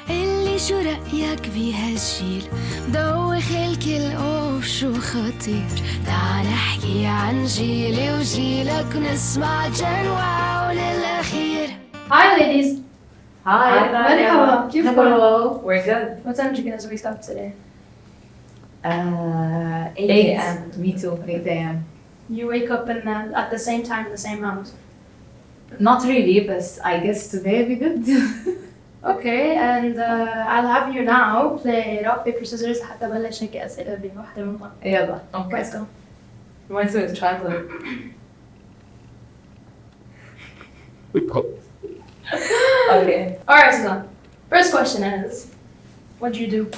اللي شو رأيك بهالجيل دوخ الكل اوف شو خطير تعال احكي عن جيلي وجيلك ونسمع جنوا للأخير. Hi ladies. Hi, مرحبا. كيفكم؟ Hello. We're good. What time did you guys wake up today? 8 a.m. Me too. 8 a.m. You wake up at the same time in the same house. Not really, but I guess today will be good. Okay, and I'll have you now play rock paper scissors حتى بلش هيك أسئلة بواحدة منهم. يلا. Let's go. Reminds me of childhood. Okay. Alright, Suzanne. First question is, what do you do?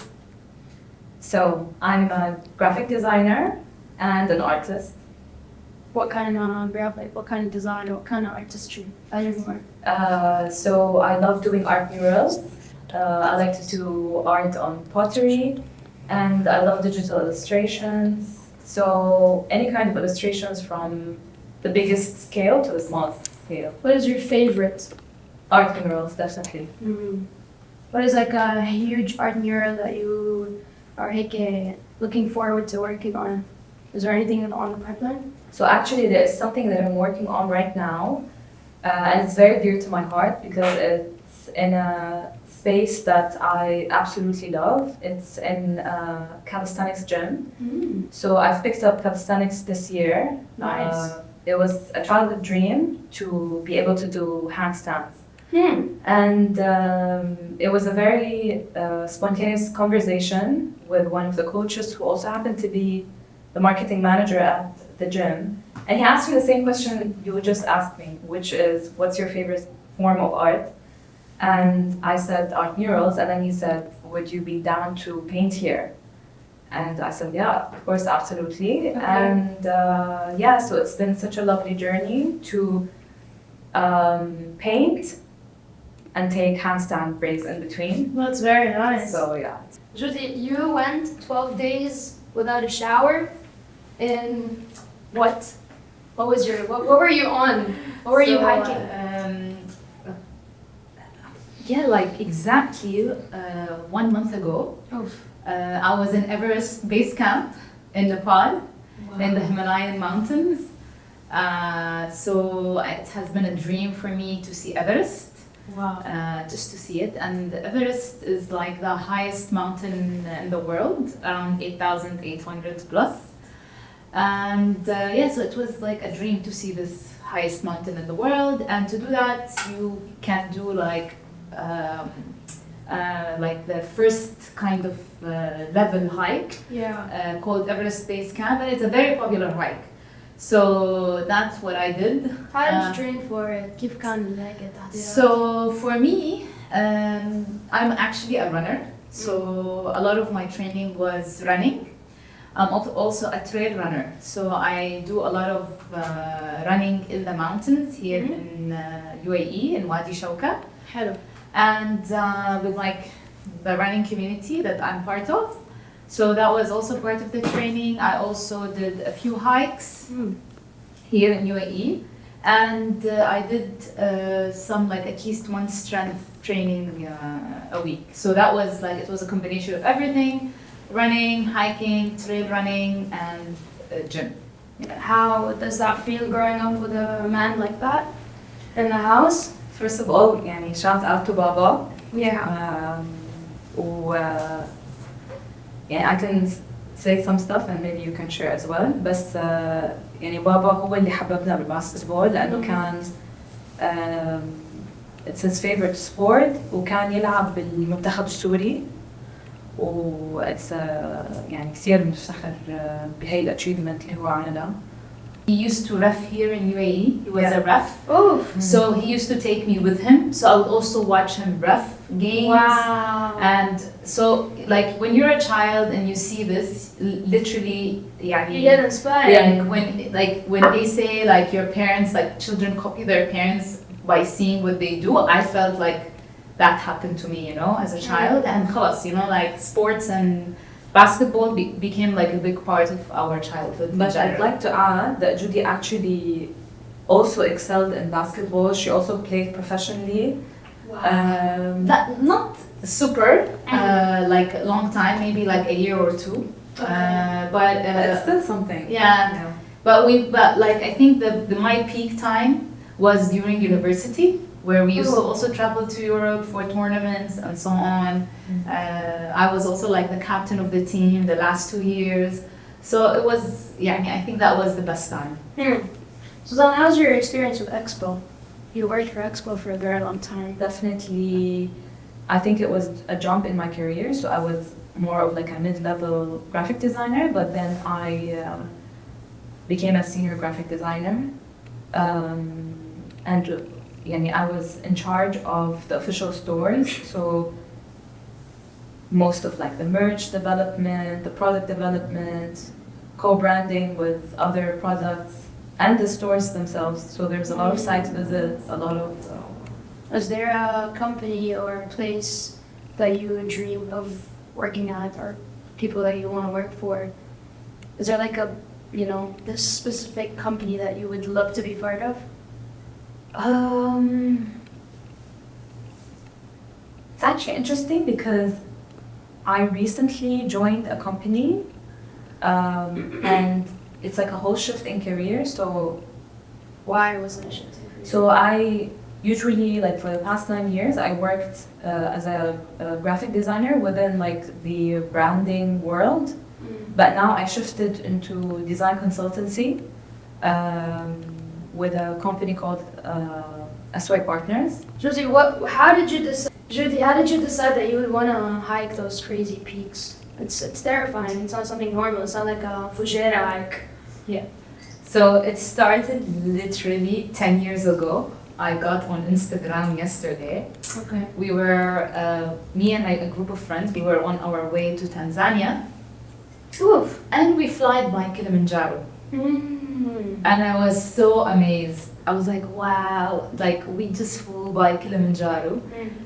So I'm a graphic designer and an artist. What kind of graphic, what kind of design, what kind of artistry? I don't know. So I love doing art murals. I like to do art on pottery, and I love digital illustrations. So any kind of illustrations from the biggest scale to the smallest scale. What is your favorite? Art murals, definitely. What is like a huge art mural that you are looking forward to working on? Is there anything on the pipeline? So actually there's something that I'm working on right now, and it's very dear to my heart because it's in a space that I absolutely love. It's in calisthenics gym. So I've picked up calisthenics this year. Nice. It was a childhood dream to be able to do handstands. And it was a very spontaneous conversation with one of the coaches who also happened to be the marketing manager at the gym. And he asked me the same question you just asked me, which is, what's your favorite form of art? And I said art murals, and then he said, would you be down to paint here? And I said, yeah, of course, absolutely. Okay. And so it's been such a lovely journey to paint and take handstand breaks in between. That's very nice. So yeah. Jyoti, you went 12 days without a shower in what? What were you on? What were you hiking? Like exactly 1 month ago, I was in Everest Base Camp in Nepal, in the Himalayan mountains. So it has been a dream for me to see Everest. Wow. Just to see it. And Everest is like the highest mountain in the world, around 8,800 plus. And so it was like a dream to see this highest mountain in the world. And to do that, you can do like the first kind of level hike called Everest Base Camp, and it's a very popular hike. So that's what I did. How did you train for it? كيف كان هيك So for me, I'm actually a runner. So a lot of my training was running. I'm also a trail runner. So I do a lot of running in the mountains here in UAE, in Wadi Shawka. Hello. And with like the running community that I'm part of. So that was also part of the training. I also did a few hikes here in UAE. And I did some like at least one strength training a week. So that was like, it was a combination of everything: running, hiking, trail running, and gym. How does that feel growing up with a man like that in the house? First of all, يعني shout out to Baba. Yeah. I can say some stuff and maybe you can share as well. بس يعني بابا هو اللي حببنا بالباسكتبول لأنه كان it's his favorite sport وكان يلعب بالمنتخب السوري it's يعني كثير بنفتخر بهي الاتشيفمنت اللي هو عملها. He used to ref here in UAE. He was a ref. Oh. So he used to take me with him. So I would also watch him ref games. Wow. And so, like, when you're a child and you see this, literally, you get inspired. When they say, like, your parents, like, children copy their parents by seeing what they do, I felt like that happened to me, you know, as a child. And khalas, you know, like, sports and basketball became like a big part of our childhood. But I'd like to add that Judy actually also excelled in basketball. She also played professionally. That not super, like a long time, maybe like a year or two. But It's still something. yeah. But like I think the my peak time was during university, where we used to also travel to Europe for tournaments and so on. I was also like the captain of the team the last 2 years. So it was, yeah, I mean, I think that was the best time. So then how's your experience with Expo? You worked for Expo for a very long time. Definitely, I think it was a jump in my career. So I was more of like a mid-level graphic designer, but then I became a senior graphic designer. And I was in charge of the official stores. So most of like the merch development, the product development, co-branding with other products, and the stores themselves. So there's a lot of site visits, a lot of. Is there a company or a place that you would dream of working at, or people that you want to work for? Is there like a, this specific company that you would love to be part of? It's actually interesting because I recently joined a company, and it's like a whole shift in career. So Why wasn't it shifting for you? So I usually, like for the past 9 years, I worked as a graphic designer within like the branding world. But now I shifted into design consultancy with a company called Aswai Partners. Jyoti, how did you decide that you would want to hike those crazy peaks? It's terrifying. It's not something normal. It's not like a Fujera hike. Yeah. So it started literally 10 years ago. I got on Instagram yesterday. Okay. We were, me and a group of friends, we were on our way to Tanzania. Oof. And we fly by Kilimanjaro. Mm. And I was so amazed. I was like, wow, like we just flew by Kilimanjaro.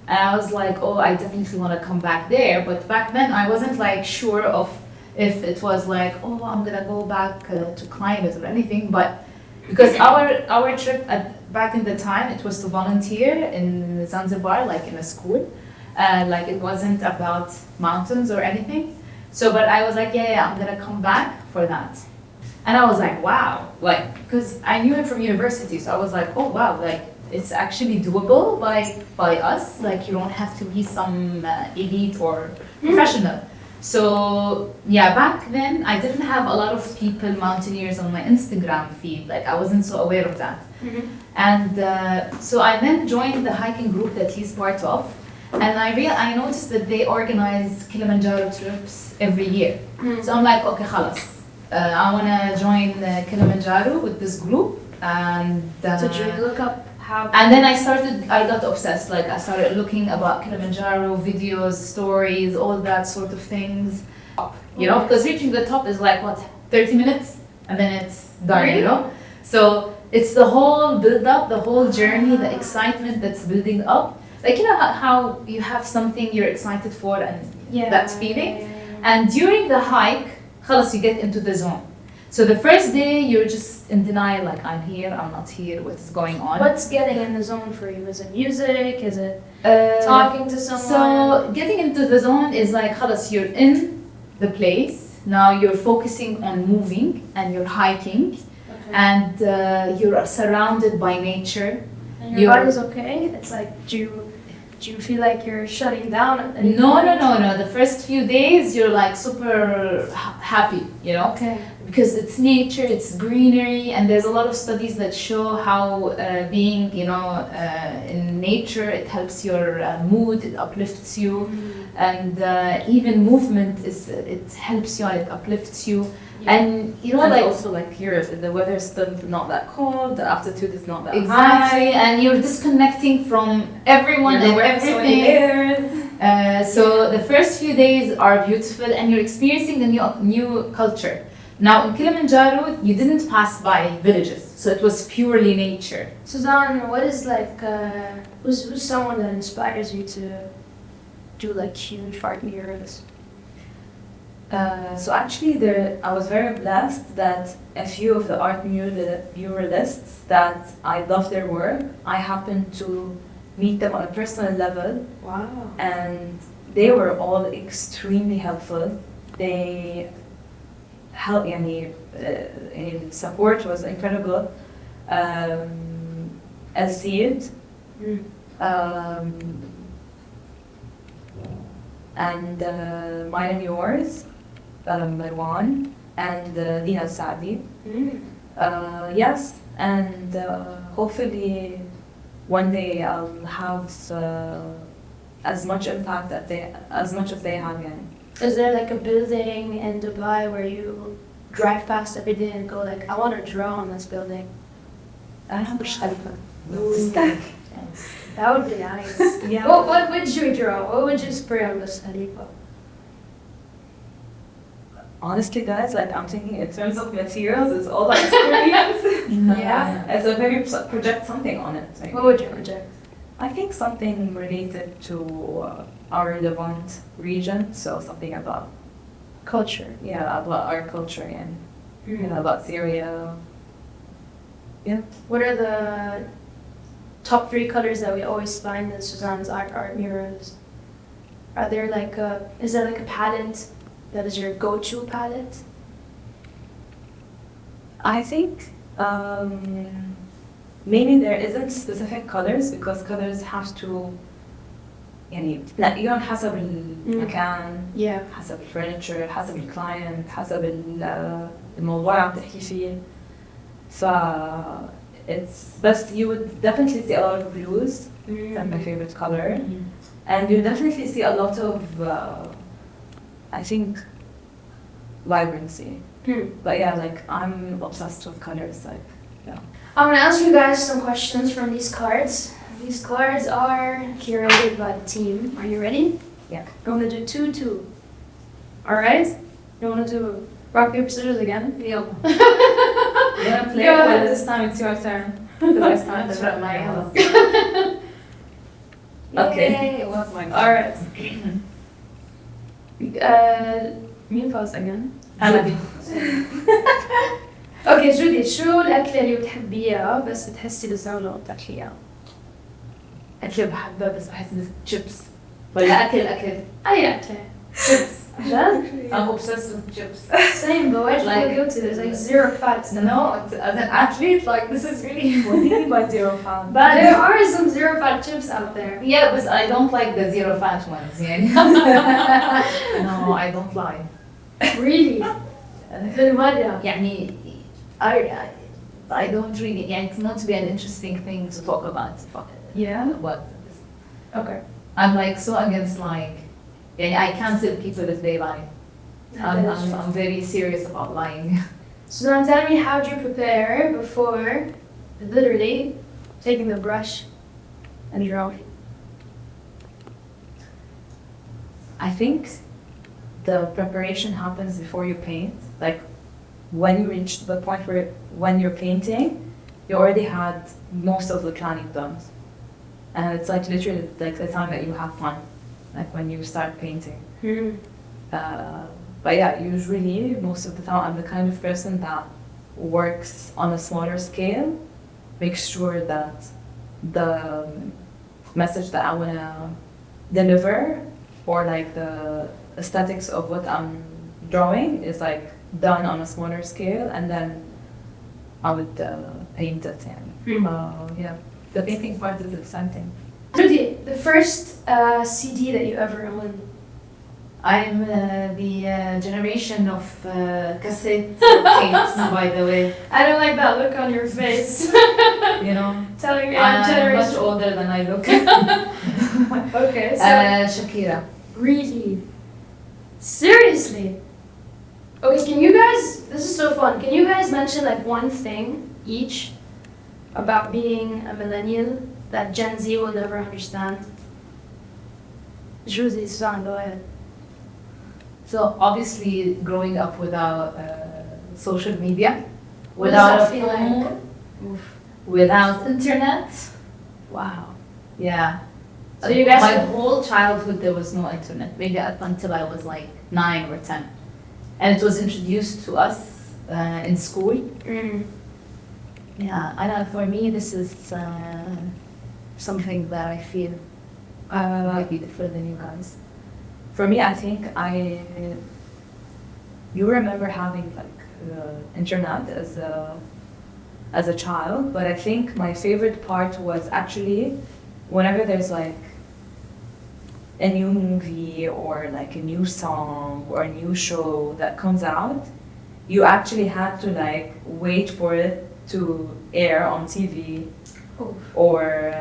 And I was like, oh, I definitely want to come back there. But back then I wasn't like sure of if it was like, oh, I'm gonna go back to climb it or anything. But because our trip back in the time, it was to volunteer in Zanzibar, like in a school. Like it wasn't about mountains or anything. So, but I was like, yeah, I'm gonna come back for that. And I was like, wow, like, because I knew him from university, so I was like, oh wow, like it's actually doable by us. Like you don't have to be some elite or professional. So yeah, back then I didn't have a lot of people, mountaineers on my Instagram feed. Like I wasn't so aware of that. And so I then joined the hiking group that he's part of. And I noticed that they organize Kilimanjaro trips every year. So I'm like, okay, خلاص. I want to join Kilimanjaro with this group. And So did you look up how? and then I got obsessed. Like I started looking about Kilimanjaro videos, stories, all that sort of things. You know, because reaching the top is like what, 30 minutes, and then it's done. You know, so it's the whole build up, the whole journey, the excitement that's building up. Like, you know how you have something you're excited for and that feeling? And during the hike, خلاص, you get into the zone. So the first day, you're just in denial, like, I'm here, I'm not here, what's going on? What's getting in the zone for you? Is it music? Is it talking to someone? So getting into the zone is like, خلاص, you're in the place. Now you're focusing on moving and you're hiking. And you're surrounded by nature. And your body's okay? It's like, do you feel like you're shutting down at any No. point? The first few days you're like super happy, you know? Okay. Because it's nature, it's greenery, and there's a lot of studies that show how being, in nature, it helps your mood, it uplifts you, and even movement it helps you, it uplifts you. And And also like here, the weather is still not that cold, the altitude is not that exactly, high. and you're disconnecting from everyone and everything. So the first few days are beautiful, and you're experiencing the new culture. Now in Kilimanjaro, you didn't pass by villages, so it was purely nature. Suzanne, what is like, who's someone that inspires you to do like huge art murals? So actually, I was very blessed that a few of the art muralists that I love their work, I happened to meet them on a personal level, Wow. and they were all extremely helpful. They help, يعني support was incredible. Alcide, and mine and yours, Marwan, and Dina Saadi. Yes, and hopefully one day I'll have as much impact as much as they have. يعني. Is there like a building in Dubai where you drive past every day and go like, I want to draw on this building? Burj Khalifa. That would be nice. Yeah. What would you draw? What would you spray on Burj Khalifa? Honestly, guys, like I'm thinking in terms of materials, it's all about experience. Yeah. So maybe project something on it. Like, What would you project? I think something related to our Levant region, so something about Culture. about our culture and about Syria. Yeah. What are the top 3 colors that we always find in Suzanne's art murals? Are there like is there like a palette that is your go-to palette? I think maybe there isn't specific colors because colors have to يعني تلاقيهم حسب المكان Yeah. حسب الفurniture حسب الكلاينت حسب الموضوع اللي عم تحكي فيه. So it's best you would definitely see a lot of blues. That's my favorite color. And you definitely see a lot of I think vibrancy. But yeah, like I'm obsessed with colors. Like yeah. I'm gonna ask you guys some questions from these cards. These cards are curated by the team. Are you ready? Yeah. I'm gonna do 2-2. All right? You wanna do rock, paper, scissors again? You wanna play? Go ahead. Well, this time it's your turn. Because I started That's with right, my my own. Okay. Yay. It was my All right. مين فاز again? Hanabi. اوكي جودي، شو الأكلة اللي بتحبيها بس بتحسي لسانه بتاكليها؟ أكل بحبها بس بحس chips. ولا أكل. أي أكلة؟ Chips. جد؟ I'm obsessed with chips. Same, but why do you Like- feel guilty? There's like 0 fats. No, as an athlete, like this is really. What do you mean by 0 pounds? But there are some 0 fat chips out there. Yeah, but I don't like the zero fat ones. يعني. No, I don't lie. Really? بالمرة. يعني I don't really. يعني it's not to be an interesting thing to talk about. Yeah? But Okay. I'm like so against like. يعني I cancel people if they lie. I'm very serious about lying. So now tell me, how do you prepare before literally taking the brush and drawing? I think the preparation happens before you paint. Like when you reach the point where when you're painting, you already had most of the planning done. And it's like literally like the time that you have fun, like when you start painting. But yeah, usually most of the time I'm the kind of person that works on a smaller scale, makes sure that the message that I wanna deliver or like the aesthetics of what I'm drawing is like done on a smaller scale, and then I would paint it. Yeah, the painting part is exciting. Judy, the first CD that you ever owned. I'm the generation of cassette tapes, by the way. I don't like that look on your face. You know, Telling me I'm I'm much generation. older than I look. Okay, so Shakira. really, seriously. Okay, can you guys? This is so fun. Can you guys mention like one thing each about being a millennial that Gen Z will never understand? Judy, Suzanne, go ahead. So obviously, growing up without social media, What does without a that feel phone, like? without internet. Wow. Yeah. So you guys- My whole childhood there was no internet. Maybe up until I was like 9 or 10, and it was introduced to us in school. Yeah, I know. For me, this is something that I feel might be different than you guys? For me, I think you remember having like internet as a child, but I think my favorite part was actually whenever there's like a new movie or like a new song or a new show that comes out, you actually had to like wait for it to air on TV or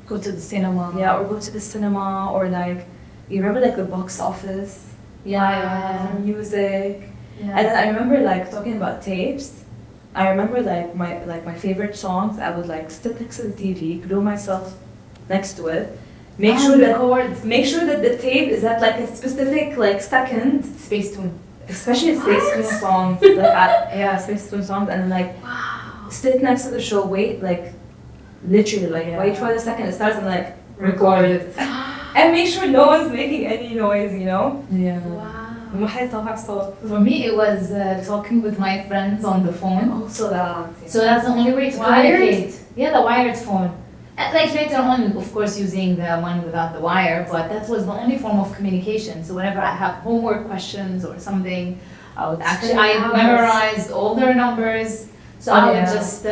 Go to the cinema. yeah, or go to the cinema, or like you remember like the box office, music. Yeah. And then I remember like talking about tapes. I remember like my favorite songs. I would like sit next to the TV, glue myself next to it, make sure that the tape is at like a specific like second, Space Tune. especially Space Tune songs. Space Tune songs, and then like sit next to the show, wait like literally like wait for the second it starts and like record it, and make sure no one's making any noise, you know. Yeah. Wow. وما يطلع صوت. For me, it was talking with my friends on the phone. Also that. So that's the only way to Wired? communicate. Yeah, the wired phone. And like later on, of course, using the one without the wire, but that was the only form of communication. So whenever I have homework questions or something, I memorized all their numbers. So I would just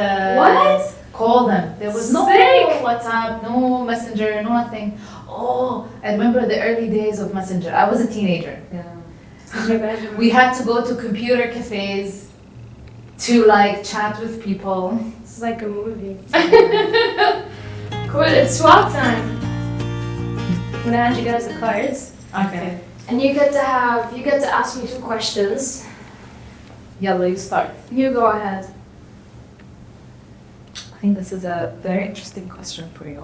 call them. There was no WhatsApp, no Messenger, no nothing. Oh, I remember the early days of Messenger. I was a teenager. Yeah. We had to go to computer cafes to like chat with people. It's like a movie. Cool, it's swap time. I'm gonna hand you guys the cards. Okay. And you get to ask me 2 questions. Yalla, you start. You go ahead. I think this is a very interesting question for you.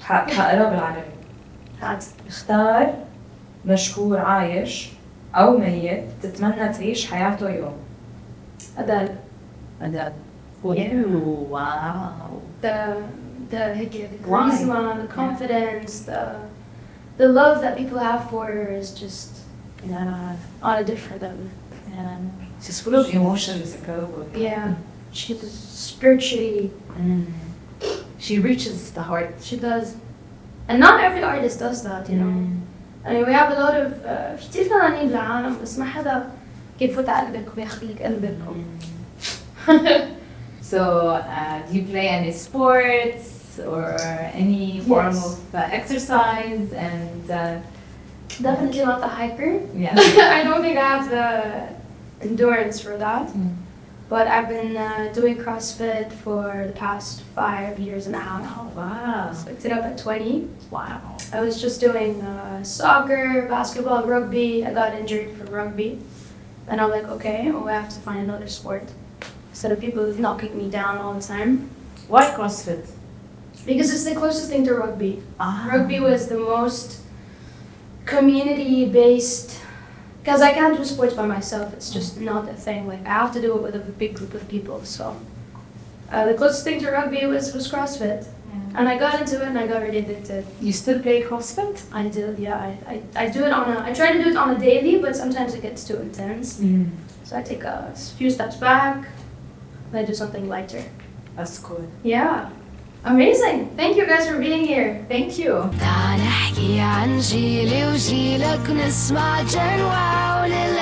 هقرا بالعربي. هات. اختار مشهور عايش أو ميت تتمنى تعيش حياته يوم. Adele. Adele. Wow. The Why? charisma, the confidence, the love that people have for her is just on a different level. She's full of emotions, incredible. Yeah, she was spiritually. She reaches the heart. She does, and not every artist does that, you know. I mean, we have a lot of في كتير فنانين بالعالم بس ما حدا كيفوت على قلبك وبياخد لك قلبك. So, do you play any sports or any form Yes. of exercise? And Definitely not the hiker. yeah. I don't think I have the endurance for that. But I've been doing CrossFit for the past 5 years and a half. Wow. So I picked it up at 20. Wow. I was just doing soccer, basketball, rugby. I got injured from rugby. Then I'm like, okay, well, I have to find another sport. Instead of people knocking me down all the time. Why CrossFit? Because it's the closest thing to rugby. Ah. Rugby was the most community-based. Because I can't do sports by myself. It's just not a thing. Like I have to do it with a big group of people. So the closest thing to rugby was CrossFit. And I got into it and I got really addicted. You still play CrossFit? I did, yeah. I do it I try to do it on a daily, but sometimes it gets too intense. So I take a few steps back, and I do something lighter. That's cool. Yeah. Amazing. Thank you guys for being here. Thank you. تعال احكي عن جيلي وجيلك نسمع جنوة ولل